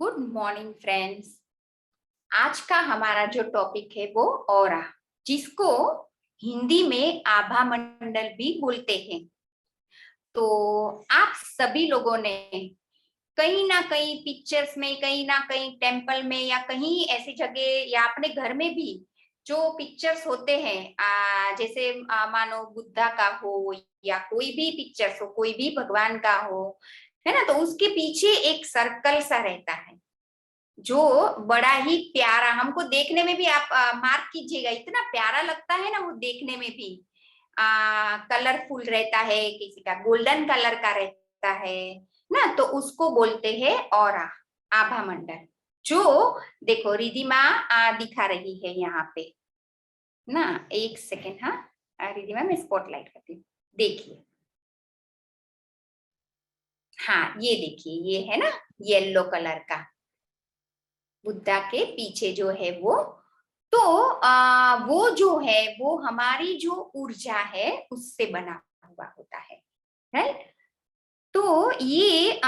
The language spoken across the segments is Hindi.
Good morning friends. आज का हमारा जो टॉपिक है वो ऑरा, जिसको हिंदी में आभा मंडल भी बोलते हैं। तो आप सभी लोगों ने कहीं ना कहीं पिक्चर्स में, कहीं ना कहीं टेम्पल में या कहीं ऐसी जगह या अपने घर में भी जो पिक्चर्स होते हैं, जैसे मानो बुद्धा का हो या कोई भी पिक्चर्स हो, कोई भी भगवान का हो, है ना, तो उसके पीछे एक सर्कल सा रहता है जो बड़ा ही प्यारा, हमको देखने में भी आप मार्क कीजिएगा, इतना प्यारा लगता है ना वो देखने में भी। कलरफुल रहता है, किसी का गोल्डन कलर का रहता है ना, तो उसको बोलते हैं ऑरा, आभा मंडल। जो देखो रिधिमा दिखा रही है यहाँ पे ना, एक सेकेंड। हाँ रिधिमा, मैं स्पॉटलाइट करती हूँ, देखिए। हाँ ये देखिए, ये है ना येलो कलर का, बुद्धा के पीछे जो है वो। तो वो जो है वो हमारी जो ऊर्जा है उससे बना हुआ होता है, राइट। तो ये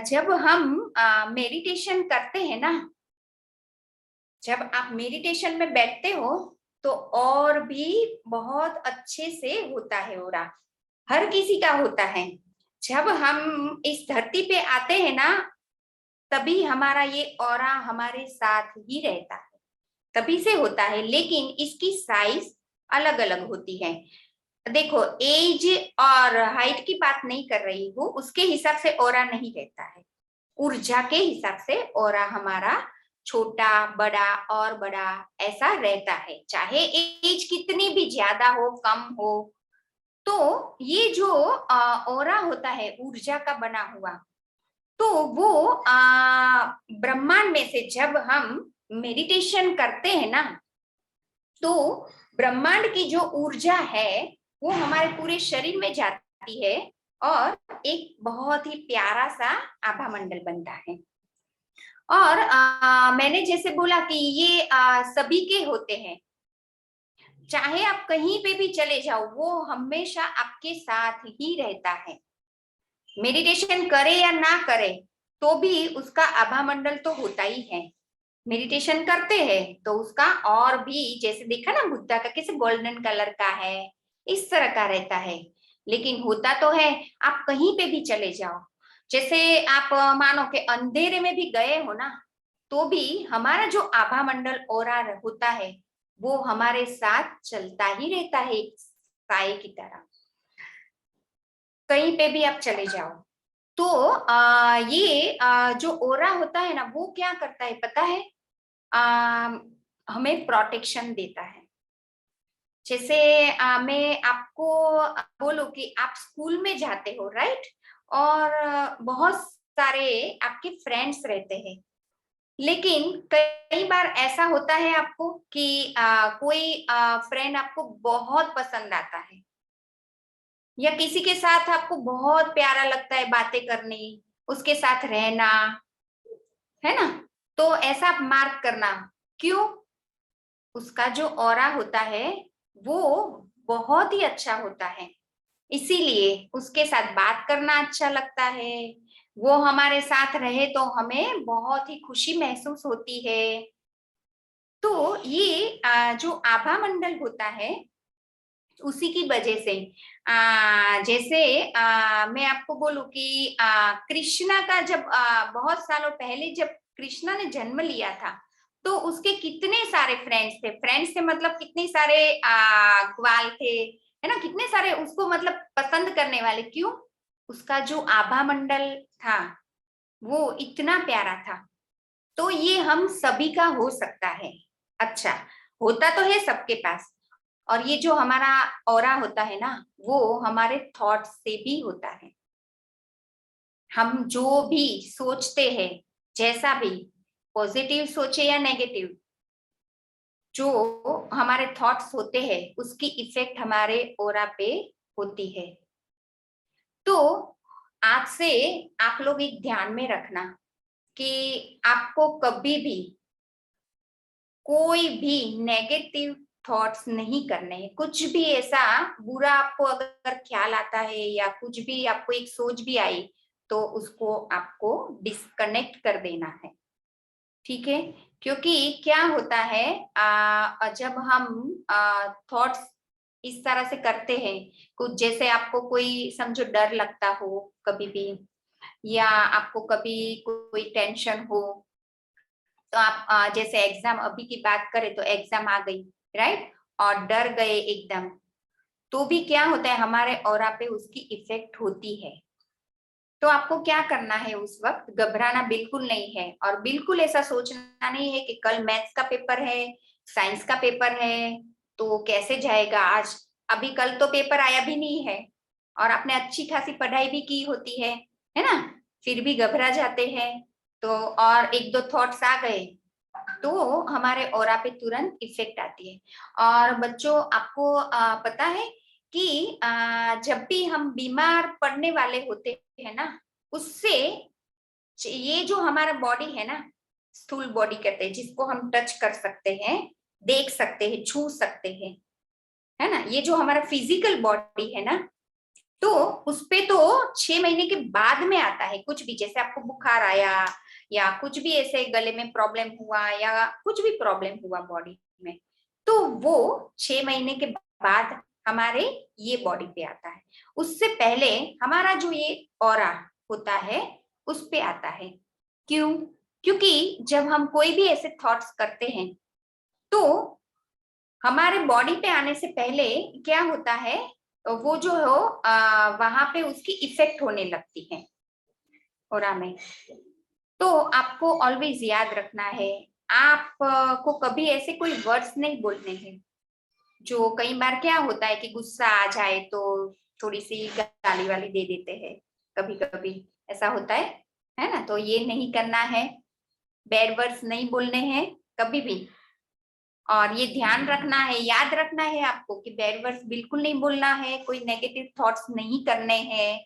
जब हम मेडिटेशन करते हैं ना, जब आप मेडिटेशन में बैठते हो तो और भी बहुत अच्छे से होता है ओरा, हर किसी का होता है। जब हम इस धरती पे आते हैं ना, तभी हमारा ये ऑरा हमारे साथ ही रहता है, तभी से होता है। लेकिन इसकी साइज अलग अलग होती है। देखो, एज और हाइट की बात नहीं कर रही हूँ, उसके हिसाब से ऑरा नहीं रहता है, ऊर्जा के हिसाब से ऑरा हमारा छोटा बड़ा और बड़ा ऐसा रहता है, चाहे एज कितनी भी ज्यादा हो कम हो। तो ये जो ऑरा होता है ऊर्जा का बना हुआ, तो वो ब्रह्मांड में से जब हम मेडिटेशन करते हैं ना, तो ब्रह्मांड की जो ऊर्जा है वो हमारे पूरे शरीर में जाती है और एक बहुत ही प्यारा सा आभा मंडल बनता है। और मैंने जैसे बोला कि ये सभी के होते हैं, चाहे आप कहीं पे भी चले जाओ वो हमेशा आपके साथ ही रहता है। मेडिटेशन करे या ना करे तो भी उसका आभा मंडल तो होता ही है। मेडिटेशन करते हैं तो उसका और भी, जैसे देखा ना बुद्धा का कैसे गोल्डन कलर का है, इस तरह का रहता है। लेकिन होता तो है, आप कहीं पे भी चले जाओ, जैसे आप मानो कि अंधेरे में भी गए हो ना, तो भी हमारा जो आभा मंडल ओरा होता है वो हमारे साथ चलता ही रहता है, एक साए की तरह। कहीं पे भी आप चले जाओ तो ये जो ओरा होता है ना, वो क्या करता है पता है? आ, हमें प्रोटेक्शन देता है। जैसे मैं आपको बोलूं कि आप स्कूल में जाते हो, राइट, और बहुत सारे आपके फ्रेंड्स रहते हैं। लेकिन कई बार ऐसा होता है आपको कि कोई फ्रेंड आपको बहुत पसंद आता है, या किसी के साथ आपको बहुत प्यारा लगता है बातें करनी, उसके साथ रहना, है ना। तो ऐसा आप मार्क करना, क्यों? उसका जो ऑरा होता है वो बहुत ही अच्छा होता है, इसीलिए उसके साथ बात करना अच्छा लगता है। वो हमारे साथ रहे तो हमें बहुत ही खुशी महसूस होती है। तो ये जो आभा मंडल होता है उसी की वजह से, जैसे मैं आपको बोलूं कि कृष्णा का जब बहुत सालों पहले जब कृष्णा ने जन्म लिया था, तो उसके कितने सारे फ्रेंड्स थे, फ्रेंड्स थे मतलब कितने सारे ग्वाल थे, है ना, कितने सारे उसको मतलब पसंद करने वाले। क्यों? उसका जो आभा मंडल था वो इतना प्यारा था। तो ये हम सभी का हो सकता है, अच्छा, होता तो है सबके पास। और ये जो हमारा ऑरा होता है ना, वो हमारे थॉट से भी होता है। हम जो भी सोचते हैं, जैसा भी, पॉजिटिव सोचे या नेगेटिव, जो हमारे थॉट्स होते हैं उसकी इफेक्ट हमारे ऑरा पे होती है। तो आज से आप लोग एक ध्यान में रखना कि आपको कभी भी कोई भी नेगेटिव थॉट्स नहीं करने हैं। कुछ भी ऐसा बुरा आपको अगर ख्याल आता है या कुछ भी आपको एक सोच भी आई, तो उसको आपको डिस्कनेक्ट कर देना है, ठीक है। क्योंकि क्या होता है, जब हम थॉट्स इस तरह से करते हैं, कुछ जैसे आपको कोई समझो डर लगता हो कभी भी, या आपको कभी कोई टेंशन हो, तो आप जैसे एग्जाम अभी की बात करें तो एग्जाम आ गई, राइट, और डर गए एकदम, तो भी क्या होता है हमारे ऑरा पे उसकी इफेक्ट होती है। तो आपको क्या करना है, उस वक्त घबराना बिल्कुल नहीं है, और बिल्कुल ऐसा सोचना नहीं है कि कल मैथ्स का पेपर है, साइंस का पेपर है, तो कैसे जाएगा आज, अभी कल तो पेपर आया भी नहीं है और आपने अच्छी खासी पढ़ाई भी की होती है ना, फिर भी घबरा जाते हैं, तो और एक दो थॉट्स आ गए तो हमारे ऑरा पे तुरंत इफेक्ट आती है। और बच्चों, आपको पता है कि जब भी हम बीमार पड़ने वाले होते हैं ना, उससे ये जो हमारा बॉडी है ना, स्थूल बॉडी कहते हैं, जिसको हम टच कर सकते हैं, देख सकते हैं, छू सकते हैं, है ना, ये जो हमारा फिजिकल बॉडी है ना, तो उसपे तो 6 महीने के बाद में आता है कुछ भी, जैसे आपको बुखार आया या कुछ भी ऐसे गले में प्रॉब्लम हुआ या कुछ भी प्रॉब्लम हुआ बॉडी में, तो वो 6 महीने के बाद हमारे ये बॉडी पे आता है। उससे पहले हमारा जो ये ऑरा होता है उस पे आता है। क्यों? क्योंकि जब हम कोई भी ऐसे थॉट्स करते हैं तो हमारे बॉडी पे आने से पहले क्या होता है, वो जो हो वहां पे उसकी इफेक्ट होने लगती है ऑरा में। तो आपको ऑलवेज याद रखना है, आप को कभी ऐसे कोई वर्ड्स नहीं बोलने हैं। जो कई बार क्या होता है कि गुस्सा आ जाए तो थोड़ी सी गाली वाली दे देते हैं, कभी कभी ऐसा होता है ना, तो ये नहीं करना है, बैड वर्ड्स नहीं बोलने हैं कभी भी। और ये ध्यान रखना है, याद रखना है आपको कि बैड वर्ड्स बिल्कुल नहीं बोलना है, कोई नेगेटिव थॉट्स नहीं करने हैं,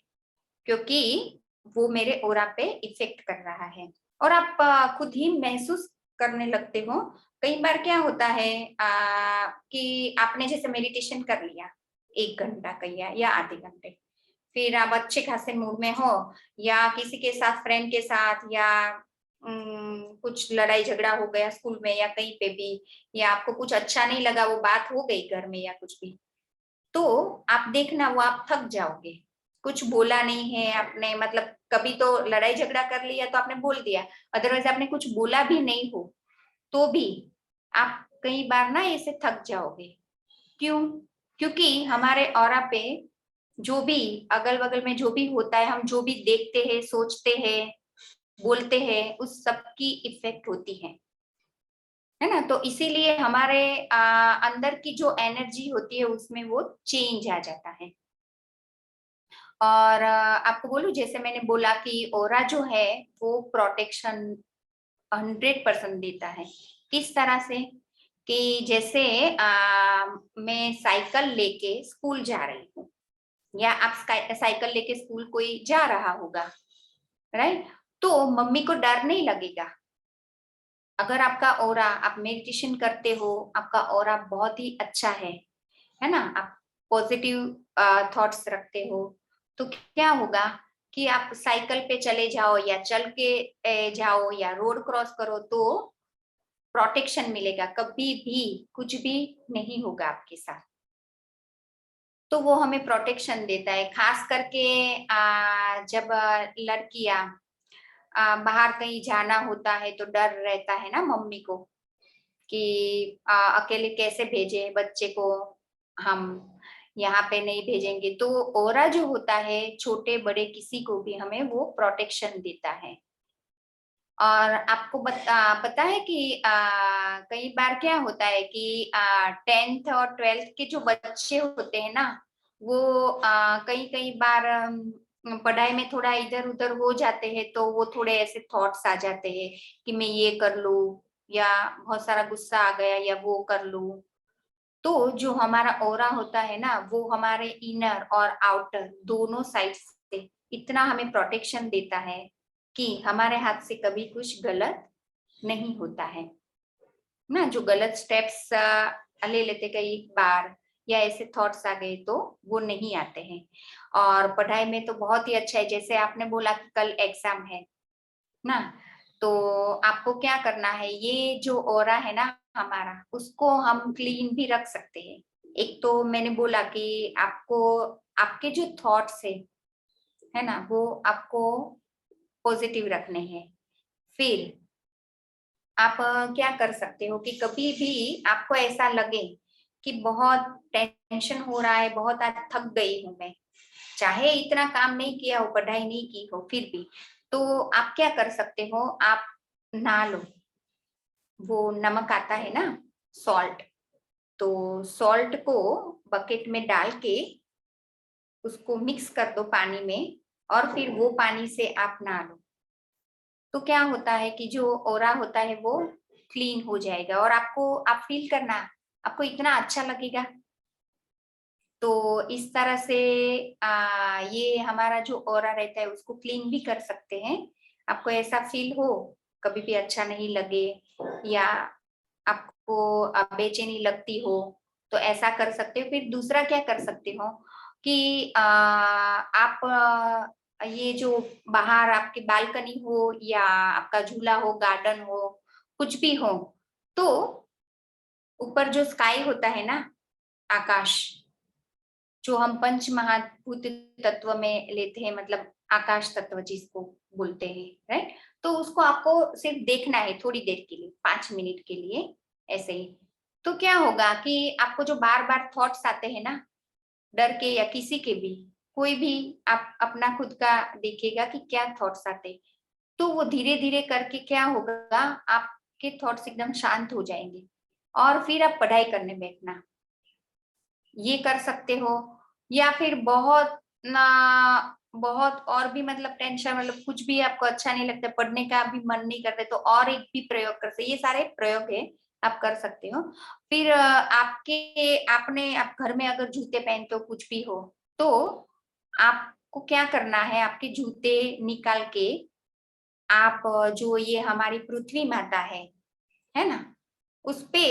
क्योंकि वो मेरे ऑरा पे इफेक्ट कर रहा है। और आप खुद ही महसूस करने लगते हो। कई बार क्या होता है कि आपने जैसे मेडिटेशन कर लिया 1 घंटा किया या आधे घंटे, फिर आप अच्छे खासे मूड में हो, या किसी के साथ, फ्रेंड के साथ, या कुछ लड़ाई झगड़ा हो गया स्कूल में या कहीं पे भी, या आपको कुछ अच्छा नहीं लगा, वो बात हो गई घर में या कुछ भी, तो आप देखना वो आप थक जाओगे। कुछ बोला नहीं है आपने, मतलब कभी तो लड़ाई झगड़ा कर लिया तो आपने बोल दिया, अदरवाइज आपने कुछ बोला भी नहीं हो तो भी आप कई बार ना ऐसे थक जाओगे। क्यों? क्योंकि हमारे ऑरा पे जो भी अगल बगल में जो भी होता है, हम जो भी देखते हैं, सोचते हैं, बोलते हैं, उस सब की इफेक्ट होती है ना। तो इसीलिए हमारे अंदर की जो एनर्जी होती है उसमें वो चेंज आ जाता है। और आपको बोलूं, जैसे मैंने बोला कि ऑरा जो है वो प्रोटेक्शन 100% देता है। किस तरह से? कि जैसे मैं साइकिल लेके स्कूल जा रही हूँ, या आप साइकिल लेके स्कूल कोई जा रहा होगा, राइट, तो मम्मी को डर नहीं लगेगा। अगर आपका ऑरा, आप मेडिटेशन करते हो, आपका ऑरा बहुत ही अच्छा है ना, आप पॉजिटिव थॉट्स रखते हो, तो क्या होगा कि आप साइकिल पे चले जाओ या चल के जाओ या रोड क्रॉस करो तो प्रोटेक्शन मिलेगा, कभी भी कुछ भी नहीं होगा आपके साथ। तो वो हमें प्रोटेक्शन देता है, खास करके जब लड़कियां बाहर कहीं जाना होता है तो डर रहता है ना मम्मी को कि अकेले कैसे भेजे बच्चे को, हम यहाँ पे नहीं भेजेंगे। तो ऑरा जो होता है, छोटे बड़े किसी को भी हमें वो प्रोटेक्शन देता है। और आपको पता है कि कई बार क्या होता है कि 10th और 12th के जो बच्चे होते हैं ना, वो कई कई बार पढ़ाई में थोड़ा इधर उधर हो जाते हैं, तो वो थोड़े ऐसे थॉट्स आ जाते हैं कि मैं ये कर लूं, या बहुत सारा गुस्सा आ गया या वो कर लूं। तो जो हमारा ऑरा होता है ना, वो हमारे इनर और आउटर दोनों साइड से इतना हमें प्रोटेक्शन देता है कि हमारे हाथ से कभी कुछ गलत नहीं होता है ना। जो गलत स्टेप्स ले लेते कई बार, या ऐसे थॉट्स आ गए तो वो नहीं आते हैं। और पढ़ाई में तो बहुत ही अच्छा है, जैसे आपने बोला कि कल एग्जाम है ना, तो आपको क्या करना है, ये जो ऑरा है ना हमारा, उसको हम क्लीन भी रख सकते हैं। एक तो मैंने बोला कि आपको आपके जो थॉट्स है ना, वो आपको पॉजिटिव रखने हैं। फिर आप क्या कर सकते हो कि कभी भी आपको ऐसा लगे कि बहुत टेंशन हो रहा है, बहुत आज थक गई हूं मैं, चाहे इतना काम नहीं किया हो, पढ़ाई नहीं की हो, फिर भी तो आप क्या कर सकते हो, आप नहा लो। वो नमक आता है ना, सॉल्ट, तो सॉल्ट को बकेट में डाल के उसको मिक्स कर दो पानी में, और फिर वो पानी से आप नहा लो। तो क्या होता है कि जो ओरा होता है वो क्लीन हो जाएगा, और आपको आप फील करना, आपको इतना अच्छा लगेगा। तो इस तरह से ये हमारा जो ओरा रहता है उसको क्लीन भी कर सकते हैं। आपको ऐसा फील हो, कभी भी अच्छा नहीं लगे, या आपको बेचैनी लगती हो, तो ऐसा कर सकते हो। फिर दूसरा क्या कर सकते हो कि आप ये जो बाहर आपकी बालकनी हो या आपका झूला हो, गार्डन हो, कुछ भी हो, तो ऊपर जो स्काई होता है ना, आकाश, जो हम पंच महाभूत तत्व में लेते हैं, मतलब आकाश तत्व जिसको बोलते हैं, राइट। तो उसको आपको सिर्फ देखना है थोड़ी देर के लिए, 5 मिनट के लिए, ऐसे ही। तो क्या होगा कि आपको जो बार बार थॉट्स आते हैं ना, डर के या किसी के भी, कोई भी, आप अपना खुद का देखिएगा कि क्या थॉट्स आते, तो वो धीरे धीरे करके क्या होगा, आपके थॉट्स एकदम शांत हो जाएंगे, और फिर आप पढ़ाई करने बैठना, ये कर सकते हो। या फिर बहुत ना, बहुत और भी मतलब टेंशन, मतलब कुछ भी आपको अच्छा नहीं लगता, पढ़ने का भी मन नहीं करता, तो और एक भी प्रयोग कर सकते, ये सारे प्रयोग है, आप कर सकते हो। फिर आपके आपने आप घर में अगर जूते पहनते हो, कुछ भी हो, तो आपको क्या करना है, आपके जूते निकाल के आप जो ये हमारी पृथ्वी माता है ना, उस पे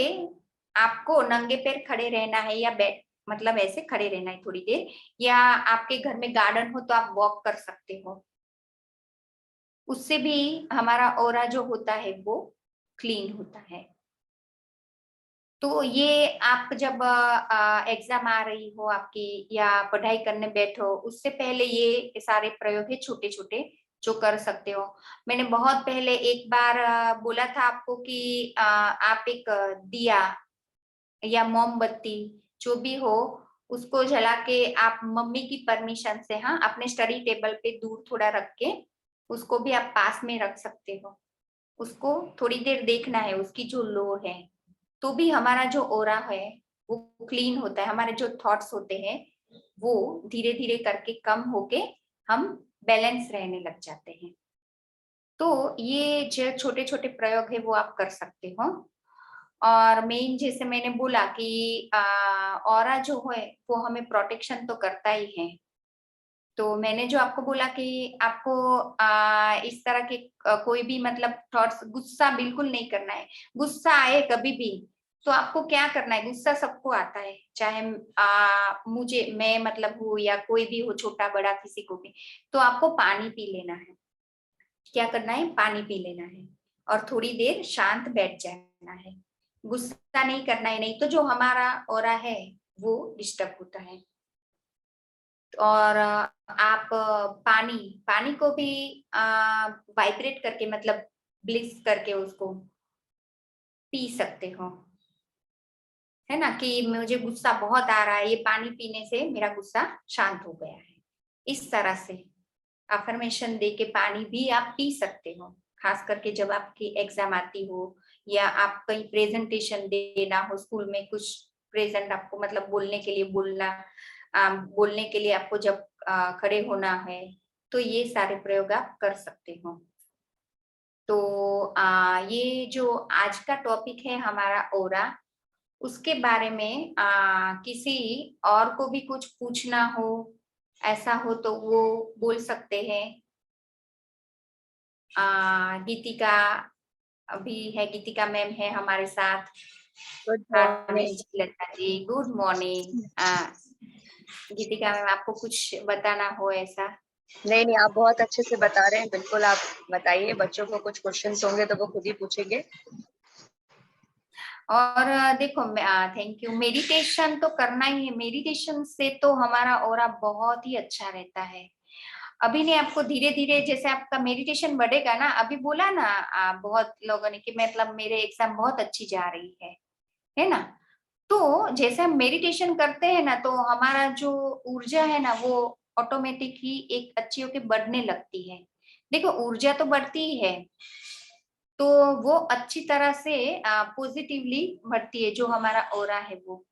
आपको नंगे पैर खड़े रहना है, या बैठ, मतलब ऐसे खड़े रहना है थोड़ी देर, या आपके घर में गार्डन हो तो आप वॉक कर सकते हो। उससे भी हमारा ऑरा जो होता है वो क्लीन होता है। तो ये आप जब एग्जाम आ रही हो आपकी, या पढ़ाई करने बैठो, उससे पहले ये सारे प्रयोग है छोटे छोटे, जो कर सकते हो। मैंने बहुत पहले एक बार बोला था आपको कि आप एक दिया या मोमबत्ती, जो भी हो, उसको जला के आप मम्मी की परमिशन से, हाँ, अपने स्टडी टेबल पे दूर थोड़ा रख के, उसको भी आप पास में रख सकते हो। उसको थोड़ी देर देखना है, उसकी जो लो है, तो भी हमारा जो ओरा है वो क्लीन होता है, हमारे जो थॉट्स होते हैं वो धीरे धीरे करके कम होके हम बैलेंस रहने लग जाते हैं। तो ये जो छोटे छोटे प्रयोग है वो आप कर सकते हो। और मेन जैसे मैंने बोला कि ऑरा जो है वो हमें प्रोटेक्शन तो करता ही है। तो मैंने जो आपको बोला कि आपको इस तरह के कोई भी मतलब थॉट्स, गुस्सा बिल्कुल नहीं करना है। गुस्सा आए कभी भी, तो आपको क्या करना है, गुस्सा सबको आता है, चाहे मुझे, मैं मतलब हूँ, या कोई भी हो, छोटा बड़ा किसी को भी, तो आपको पानी पी लेना है। क्या करना है, पानी पी लेना है, और थोड़ी देर शांत बैठ जाना है। गुस्सा नहीं करना है, नहीं तो जो हमारा ऑरा है वो डिस्टर्ब होता है। और आप पानी पानी को भी वाइब्रेट करके, मतलब ब्लिस करके उसको पी सकते हो, है ना, कि मुझे गुस्सा बहुत आ रहा है, ये पानी पीने से मेरा गुस्सा शांत हो गया है। इस तरह से अफर्मेशन दे के पानी भी आप पी सकते हो, खास करके जब आपकी एग्जाम आती हो, या आप कहीं प्रेजेंटेशन देना हो स्कूल में, कुछ प्रेजेंट आपको मतलब बोलने के लिए बोलने के लिए आपको जब खड़े होना है, तो ये सारे प्रयोग आप कर सकते हो। तो ये जो आज का टॉपिक है हमारा ओरा, उसके बारे में किसी और को भी कुछ पूछना हो, ऐसा हो तो वो बोल सकते हैं। गीतिका भी है, गीतिका मैम है हमारे साथ, गुड हाँ morning. Lata ji, good morning. गीतिका मैम, आपको कुछ बताना हो ऐसा? नहीं नहीं, आप बहुत अच्छे से बता रहे हैं, बिल्कुल आप बताइए। बच्चों को कुछ क्वेश्चंस होंगे तो वो खुद ही पूछेंगे। और देखो, थैंक यू। मेडिटेशन तो करना ही है, मेडिटेशन से तो हमारा ऑरा बहुत ही अच्छा रहता है। अभी ने आपको धीरे धीरे जैसे आपका मेडिटेशन बढ़ेगा ना, अभी बोला ना बहुत लोगों ने कि मतलब मेरे एग्जाम बहुत अच्छी जा रही है ना। तो जैसे हम मेडिटेशन करते हैं ना, तो हमारा जो ऊर्जा है ना, वो ऑटोमेटिक ही एक अच्छी होके बढ़ने लगती है। देखो, ऊर्जा तो बढ़ती ही है, तो वो अच्छी तरह से पॉजिटिवली बढ़ती है, जो हमारा ऑरा है वो।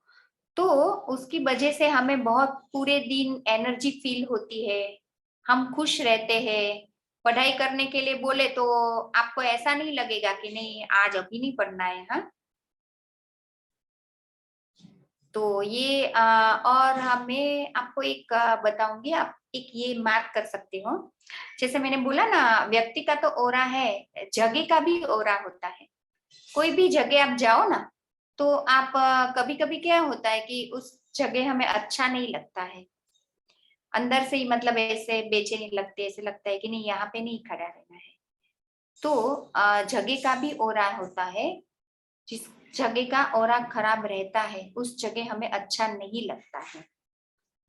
तो उसकी वजह से हमें बहुत पूरे दिन एनर्जी फील होती है, हम खुश रहते हैं। पढ़ाई करने के लिए बोले तो आपको ऐसा नहीं लगेगा कि नहीं आज अभी नहीं पढ़ना है। हाँ, तो ये और हमें आपको एक बताऊंगी, आप एक ये मार्क कर सकते हो। जैसे मैंने बोला ना, व्यक्ति का तो ओरा है, जगह का भी ओरा होता है। कोई भी जगह आप जाओ ना, तो आप कभी कभी क्या होता है कि उस जगह हमें अच्छा नहीं लगता है, अंदर से ही मतलब ऐसे बेचैनी लगती है, ऐसे लगता है कि नहीं यहाँ पे नहीं खड़ा रहना है। तो जगह का भी ओरा होता है। जिस जगह का ऑरा खराब रहता है, उस जगह हमें अच्छा नहीं लगता है।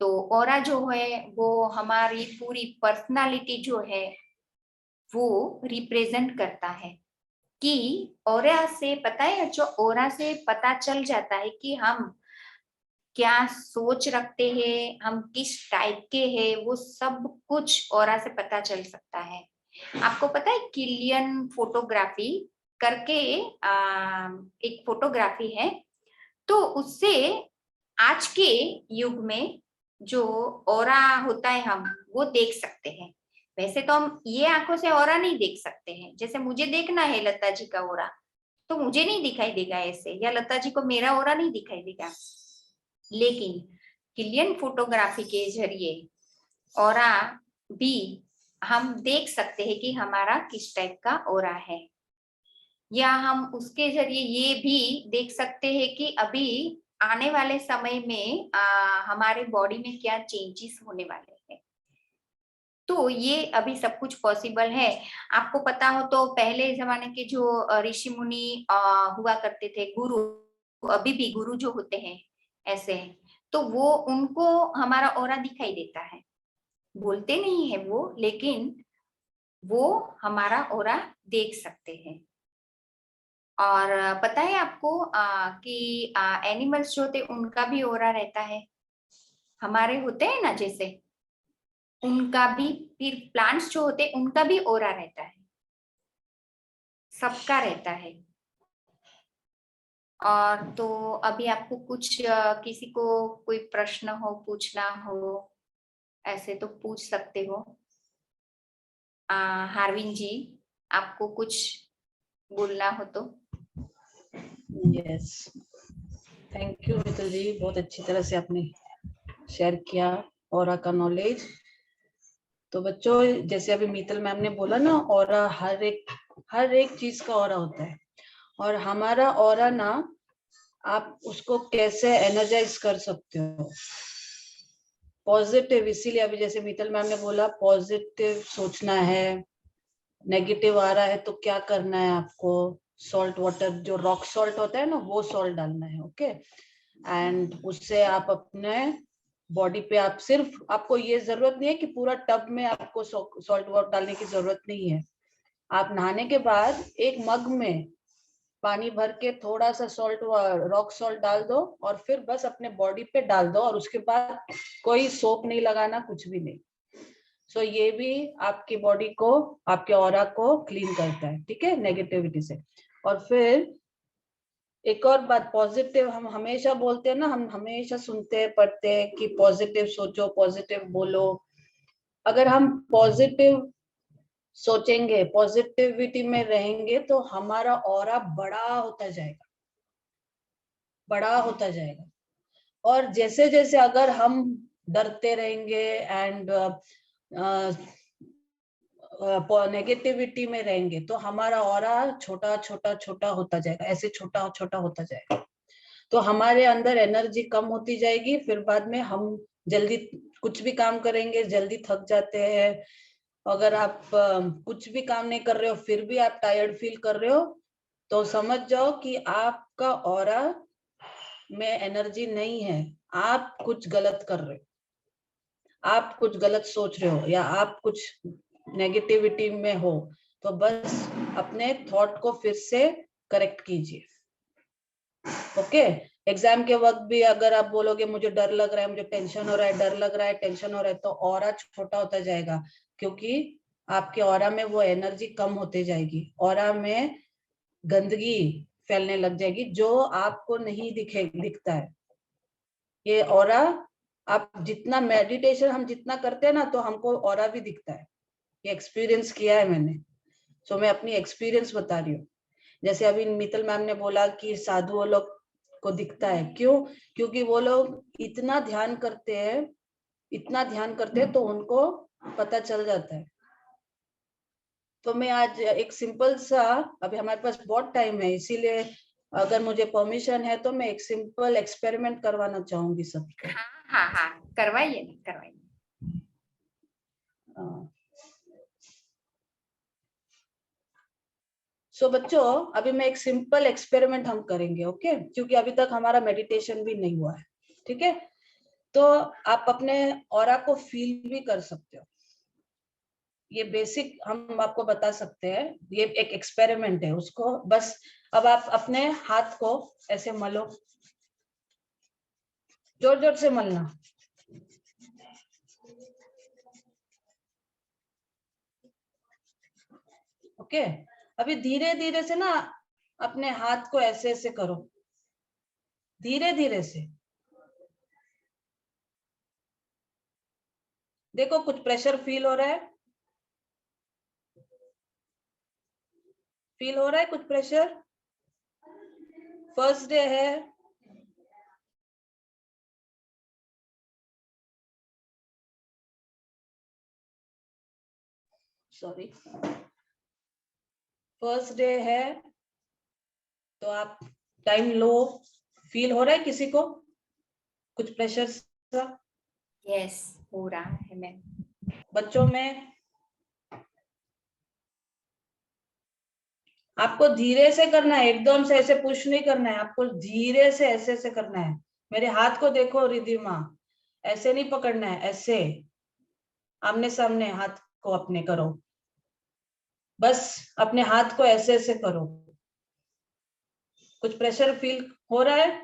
तो ऑरा जो है वो हमारी पूरी पर्सनालिटी जो है वो रिप्रेजेंट करता है। कि ऑरा से पता है, जो ऑरा से पता चल जाता है कि हम क्या सोच रखते हैं, हम किस टाइप के हैं, वो सब कुछ ऑरा से पता चल सकता है। आपको पता है किलियन फोटोग्राफी करके एक फोटोग्राफी है, तो उससे आज के युग में जो ऑरा होता है हम वो देख सकते हैं। वैसे तो हम ये आंखों से ऑरा नहीं देख सकते हैं, जैसे मुझे देखना है लता जी का ऑरा, तो मुझे नहीं दिखाई देगा ऐसे, या लता जी को मेरा ऑरा नहीं दिखाई देगा। लेकिन किलियन फोटोग्राफी के जरिए ऑरा भी हम देख सकते हैं कि हमारा किस टाइप का ऑरा है। या हम उसके जरिए ये भी देख सकते हैं कि अभी आने वाले समय में हमारे बॉडी में क्या चेंजेस होने वाले हैं। तो ये अभी सब कुछ पॉसिबल है। आपको पता हो तो पहले जमाने के जो ऋषि मुनि हुआ करते थे, गुरु, अभी भी गुरु जो होते हैं ऐसे, तो वो उनको हमारा ऑरा दिखाई देता है। बोलते नहीं है वो, लेकिन वो हमारा ऑरा देख सकते हैं। और पता है आपको कि एनिमल्स जो होते उनका भी ऑरा रहता है, हमारे होते हैं ना जैसे, उनका भी। फिर प्लांट्स जो होते उनका भी ऑरा रहता है, सबका रहता है। और तो अभी आपको कुछ किसी को कोई प्रश्न हो, पूछना हो, ऐसे तो पूछ सकते हो। हार्विन जी, आपको कुछ बोलना हो तो। यस, थैंक यू मित्तल जी, बहुत अच्छी तरह से आपने शेयर किया ऑरा का नॉलेज। तो बच्चों, जैसे अभी मीतल मैम ने बोला ना, ऑरा हर एक चीज का ऑरा होता है। और हमारा ऑरा ना, आप उसको कैसे एनर्जाइज कर सकते हो, पॉजिटिव। इसीलिए अभी जैसे मीतल मैम ने बोला पॉजिटिव सोचना है, नेगेटिव आ रहा है तो क्या करना है आपको, सॉल्ट वाटर, जो रॉक सॉल्ट होता है ना, वो सॉल्ट डालना है, ओके। एंड उससे आप अपने बॉडी पे, आप सिर्फ, आपको ये जरूरत नहीं है कि पूरा टब में आपको सॉल्ट वाटर डालने की जरूरत नहीं है। आप नहाने के बाद एक मग में पानी भर के थोड़ा सा सॉल्ट, रॉक सॉल्ट डाल दो, और फिर बस अपने बॉडी पे डाल दो, और उसके बाद कोई सोप नहीं लगाना, कुछ भी नहीं। सो ये भी आपकी बॉडी को, आपके ऑरा को क्लीन करता है, ठीक है, नेगेटिविटी से। और फिर एक और बात, पॉजिटिव, हम हमेशा बोलते हैं ना, हम हमेशा सुनते हैं, पढ़ते हैं कि पॉजिटिव सोचो, पॉजिटिव बोलो। अगर हम पॉजिटिव सोचेंगे, पॉजिटिविटी में रहेंगे, तो हमारा ऑरा बड़ा होता जाएगा, बड़ा होता जाएगा। और जैसे जैसे अगर हम डरते रहेंगे एंड नेगेटिविटी में रहेंगे तो हमारा ऑरा छोटा छोटा छोटा होता जाएगा, ऐसे छोटा छोटा होता जाएगा। तो हमारे अंदर एनर्जी कम होती जाएगी, फिर बाद में हम जल्दी कुछ भी काम करेंगे जल्दी थक जाते हैं। अगर आप कुछ भी काम नहीं कर रहे हो फिर भी आप टायर्ड फील कर रहे हो तो समझ जाओ कि आपका ऑरा में एनर्जी नहीं है, आप कुछ गलत कर रहे हो, आप कुछ गलत सोच रहे हो या आप कुछ नेगेटिविटी में हो। तो बस अपने थॉट को फिर से करेक्ट कीजिए। ओके, एग्जाम के वक्त भी अगर आप बोलोगे मुझे डर लग रहा है, मुझे टेंशन हो रहा है, डर लग रहा है, टेंशन हो रहा है, तो ऑरा छोटा होता जाएगा क्योंकि आपके ऑरा में वो एनर्जी कम होते जाएगी, ऑरा में गंदगी फैलने लग जाएगी जो आपको नहीं दिखता है। ये ऑरा आप जितना मेडिटेशन हम जितना करते हैं ना तो हमको ऑरा भी दिखता है, ये एक्सपीरियंस किया है मैंने। सो मैं अपनी एक्सपीरियंस बता रही हूँ। जैसे अभी मित्तल मैम ने बोला कि साधुओं लोग को दिखता है, क्यों? क्योंकि वो लोग इतना ध्यान करते हैं, इतना ध्यान करते हैं तो उनको पता चल जाता है। तो मैं आज एक सिंपल सा, अभी हमारे पास बहुत टाइम है इसीलिए अगर मुझे परमिशन है तो मैं एक सिंपल एक्सपेरिमेंट करवाना चाहूंगी सबको। हाँ हाँ करवाइए ना, करवाइए। सो बच्चों अभी मैं एक सिंपल एक्सपेरिमेंट हम करेंगे, ओके? क्योंकि अभी तक हमारा मेडिटेशन भी नहीं हुआ है, ठीक है? तो आप अपने ऑरा को फील भी कर सकते हो, ये बेसिक हम आपको बता सकते हैं, ये एक एक्सपेरिमेंट है उसको बस अब आप अपने हाथ को ऐसे मलो, जोर जोर से मलना। ओके, अभी धीरे धीरे से ना अपने हाथ को ऐसे ऐसे करो, धीरे धीरे से। देखो कुछ प्रेशर फील हो रहा है, फील हो रहा है कुछ प्रेशर? फर्स्ट डे है, सॉरी, फर्स्ट डे है तो आप टाइम लो, फील हो रहा है किसी को कुछ प्रेशर सा? यस हो रहा है मैम। बच्चों में आपको धीरे से करना है, एकदम से ऐसे पुश नहीं करना है, आपको धीरे से ऐसे ऐसे करना है। मेरे हाथ को देखो रिद्धिमा, ऐसे नहीं पकड़ना है, ऐसे आमने सामने हाथ को अपने करो, बस अपने हाथ को ऐसे ऐसे करो। कुछ प्रेशर फील हो रहा है?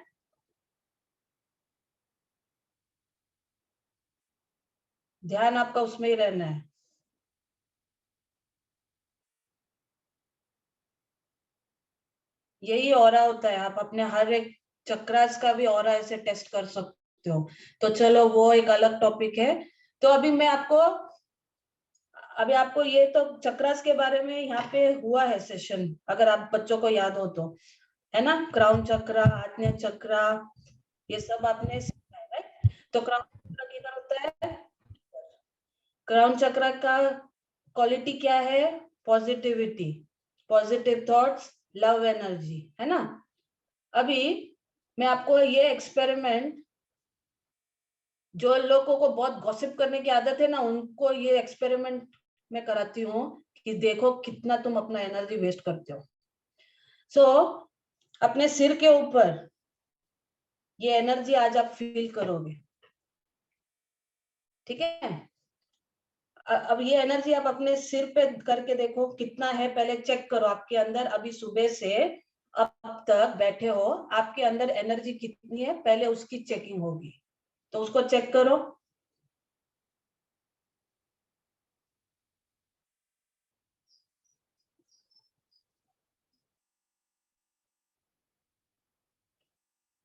ध्यान आपका उसमें ही रहना है। यही ऑरा होता है, आप अपने हर एक चक्रास का भी ऑरा ऐसे टेस्ट कर सकते हो। तो चलो वो एक अलग टॉपिक है। तो अभी आपको ये तो चक्रास के बारे में यहाँ पे हुआ है सेशन, अगर आप बच्चों को याद हो तो, है ना? क्राउन चक्रा, आज्ञा चक्रा, ये सब आपने सीखा है, राइट? तो क्राउन चक्र किधर होता है? क्राउन चक्र का क्वालिटी क्या है? Positivity, positive thoughts, love energy, है ना? अभी मैं आपको ये एक्सपेरिमेंट, जो लोगों को बहुत गॉसिप करने की आदत है ना, उनको ये एक्सपेरिमेंट मैं कराती हूँ कि देखो कितना तुम अपना एनर्जी वेस्ट करते हो। सो अपने सिर के ऊपर ये एनर्जी आज आप फील करोगे, ठीक है? अब ये एनर्जी आप अपने सिर पे करके देखो कितना है, पहले चेक करो आपके अंदर अभी सुबह से अब तक बैठे हो, आपके अंदर एनर्जी कितनी है, पहले उसकी चेकिंग होगी, तो उसको चेक करो।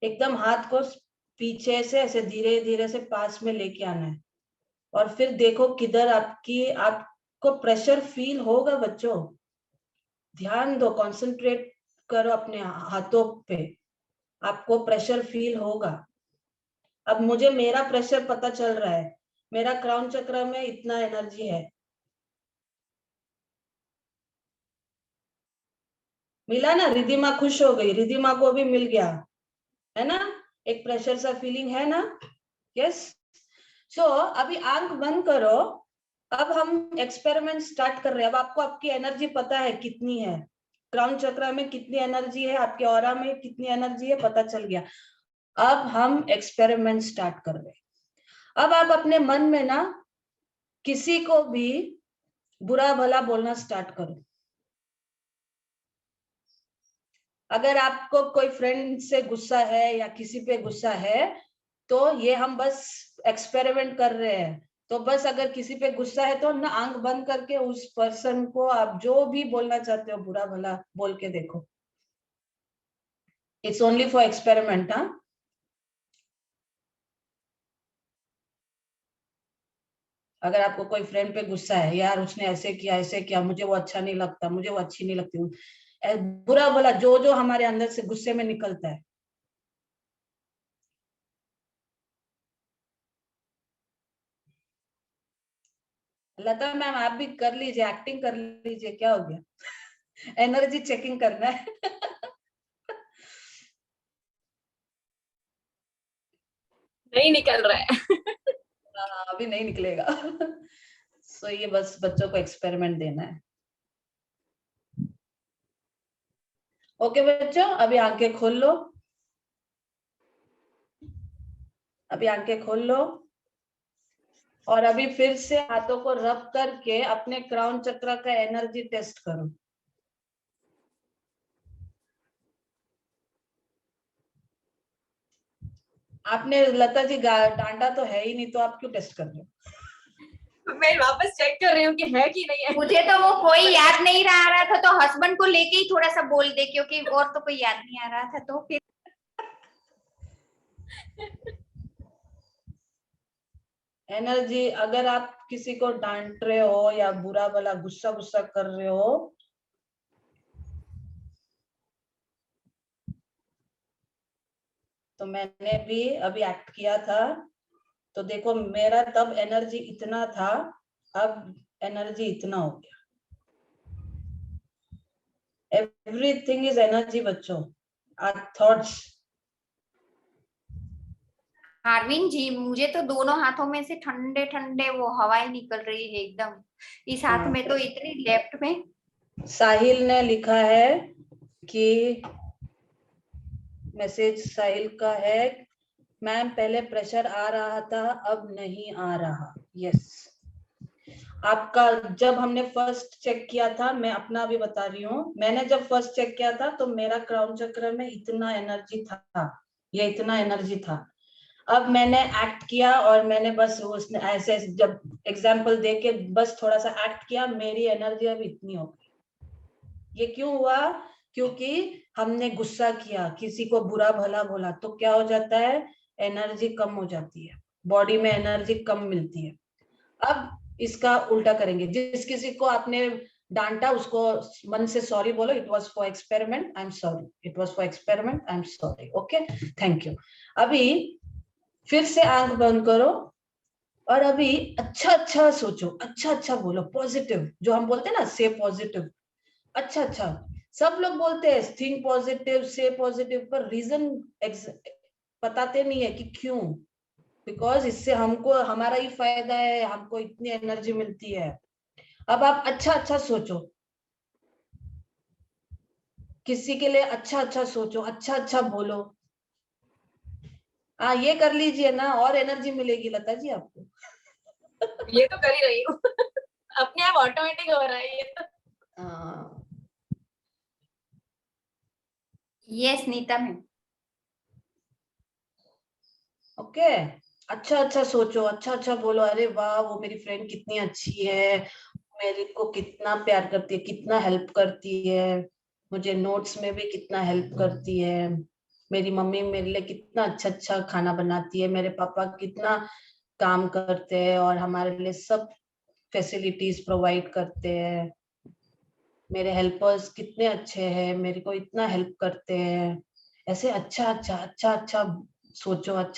एकदम हाथ को पीछे से ऐसे धीरे धीरे से पास में लेके आना है और फिर देखो किधर आपको प्रेशर फील होगा। बच्चों ध्यान दो, कंसंट्रेट करो अपने हाथों पे, आपको प्रेशर फील होगा। अब मुझे मेरा प्रेशर पता चल रहा है, मेरा क्राउन चक्र में इतना एनर्जी है, मिला ना, रिधिमा खुश हो गई, रिधिमा को भी मिल गया, है ना, एक प्रेशर सा फीलिंग है ना। यस। सो अभी आंख बंद करो, अब हम एक्सपेरिमेंट स्टार्ट कर रहे हैं। अब आपको आपकी एनर्जी पता है कितनी है, क्राउन चक्र में कितनी एनर्जी है, आपके ऑरा में कितनी एनर्जी है, पता चल गया। अब हम एक्सपेरिमेंट स्टार्ट कर रहे हैं। अब आप अपने मन में ना किसी को भी बुरा भला बोलना स्टार्ट करो। अगर आपको कोई फ्रेंड से गुस्सा है या किसी पे गुस्सा है, तो ये हम बस एक्सपेरिमेंट कर रहे हैं। तो बस अगर किसी पे गुस्सा है तो ना आंख बंद करके उस पर्सन को आप जो भी बोलना चाहते हो बुरा भला बोल के देखो। It's only for experiment. हाँ, अगर आपको कोई फ्रेंड पे गुस्सा है, यार उसने ऐसे किया, मुझे वो अच्छा नहीं लगता, मुझे वो अच्छी नहीं लगती, बुरा भला जो जो हमारे अंदर से गुस्से में निकलता है, लता मैम आप भी कर लीजिए, एक्टिंग कर लीजिए, क्या हो गया। एनर्जी चेकिंग करना है। नहीं निकल रहा है। हाँ, अभी नहीं निकलेगा। सो ये बस बच्चों को एक्सपेरिमेंट देना है। ओके बच्चों, अभी आंखें खोल लो, अभी आंखें खोल लो, और अभी फिर से हाथों को रब करके अपने क्राउन चक्र का एनर्जी टेस्ट करो। आपने लता जी डांटा तो है ही नहीं, तो आप क्यों टेस्ट कर रहे हो। मैं वापस चेक कर रही हूँ कि है कि नहीं है। मुझे तो वो कोई याद नहीं रहा था, तो हस्बैंड को लेके ही थोड़ा सा बोल दे, क्योंकि और तो कोई याद नहीं आ रहा था, तो फिर एनर्जी, अगर आप किसी को डांट रहे हो या बुरा भला गुस्सा गुस्सा कर रहे हो, तो मैंने भी अभी एक्ट किया था, तो देखो मेरा तब एनर्जी इतना था, अब एनर्जी इतना हो गया। एवरीथिंग इज एनर्जी बच्चों, आवर थॉट्स। हार्विन जी, मुझे तो दोनों हाथों में से ठंडे ठंडे वो हवाएं निकल रही है एकदम। इस हाथ में तो इतनी, लेफ्ट में। साहिल ने लिखा है कि मैसेज साहिल का है, मैम पहले प्रेशर आ रहा था अब नहीं आ रहा। यस, आपका जब हमने फर्स्ट चेक किया था, मैं अपना भी बता रही हूँ, मैंने जब फर्स्ट चेक किया था तो मेरा क्राउन चक्र में इतना एनर्जी था, ये इतना एनर्जी था। अब मैंने एक्ट किया और मैंने बस उसने ऐसे जब एग्जाम्पल दे के बस थोड़ा सा एक्ट किया, मेरी एनर्जी अब इतनी हो गई। ये क्यों हुआ? क्योंकि हमने गुस्सा किया, किसी को बुरा भला बोला, तो क्या हो जाता है, एनर्जी कम हो जाती है, बॉडी में एनर्जी कम मिलती है। अब इसका उल्टा करेंगे, जिस किसी को आपने डांटा उसको मन से सॉरी बोलो, it was for experiment, I am sorry, it was for experiment, I am sorry, okay, thank you. अभी फिर से आंख बंद करो, और अभी अच्छा अच्छा सोचो, अच्छा अच्छा बोलो, पॉजिटिव, जो हम बोलते हैं ना, से पॉजिटिव, अच्छा अच्छा। सब लोग बोलते हैं थिंक पॉजिटिव, से पॉजिटिव, पर रीजन बताते नहीं है कि क्यों। बिकॉज इससे हमको हमारा ही फायदा है, हमको इतनी एनर्जी मिलती है। अब आप अच्छा अच्छा सोचो, किसी के लिए अच्छा अच्छा सोचो, अच्छा अच्छा बोलो। हाँ, ये कर लीजिए ना, और एनर्जी मिलेगी लता जी आपको। ये तो कर ही रही हूँ। अपने आप ऑटोमेटिक हो रहा है ये तो। Yes Nita ma'am. ओके, अच्छा अच्छा सोचो, अच्छा अच्छा बोलो, अरे वाह वो मेरी फ्रेंड कितनी अच्छी है, मेरे को कितना प्यार करती है, कितना हेल्प करती है, मुझे नोट्स में भी कितना हेल्प करती है, मेरी मम्मी मेरे लिए कितना अच्छा अच्छा खाना बनाती है, मेरे पापा कितना काम करते हैं और हमारे लिए सब फैसिलिटीज प्रोवाइड करते हैं, मेरे हेल्पर्स कितने अच्छे हैं, मेरे को इतना हेल्प करते हैं। ऐसे अच्छा अच्छा अच्छा अच्छा सोचो, अच्छा